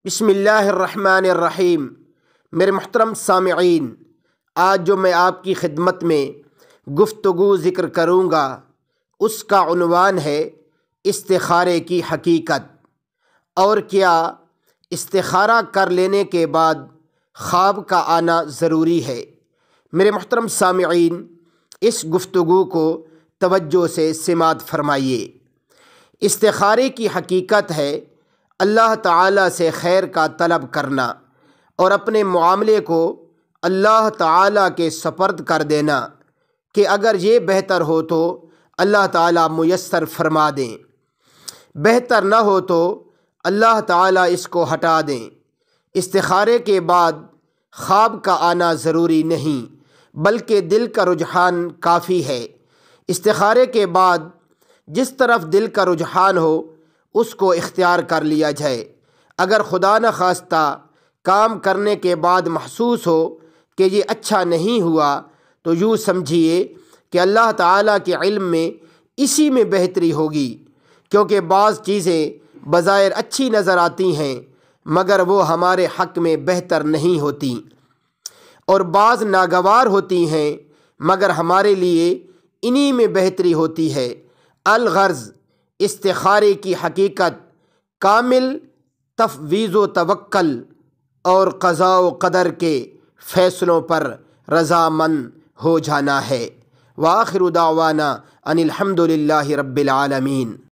بسم اللہ الرحمن الرحیم۔ میرے محترم سامعین، آج جو میں آپ کی خدمت میں گفتگو ذکر کروں گا اس کا عنوان ہے استخارے کی حقیقت، اور کیا استخارہ کر لینے کے بعد خواب کا آنا ضروری ہے۔ میرے محترم سامعین، اس گفتگو کو توجہ سے سماعت فرمائیے۔ استخارے کی حقیقت ہے اللہ تعالیٰ سے خیر کا طلب کرنا اور اپنے معاملے کو اللہ تعالیٰ کے سپرد کر دینا کہ اگر یہ بہتر ہو تو اللہ تعالیٰ میسر فرما دیں، بہتر نہ ہو تو اللہ تعالیٰ اس کو ہٹا دیں۔ استخارے کے بعد خواب کا آنا ضروری نہیں، بلکہ دل کا رجحان کافی ہے۔ استخارے کے بعد جس طرف دل کا رجحان ہو اس کو اختیار کر لیا جائے۔ اگر خدا نخواستہ کام کرنے کے بعد محسوس ہو کہ یہ اچھا نہیں ہوا تو یوں سمجھیے کہ اللہ تعالیٰ کے علم میں اسی میں بہتری ہوگی، کیونکہ بعض چیزیں بظاہر اچھی نظر آتی ہیں مگر وہ ہمارے حق میں بہتر نہیں ہوتی، اور بعض ناگوار ہوتی ہیں مگر ہمارے لیے انہی میں بہتری ہوتی ہے۔ الغرض، استخارے کی حقیقت کامل تفویض و توکل اور قضاء و قدر کے فیصلوں پر رضامند ہو جانا ہے۔ وآخر دعوانا ان الحمد للہ رب العالمین۔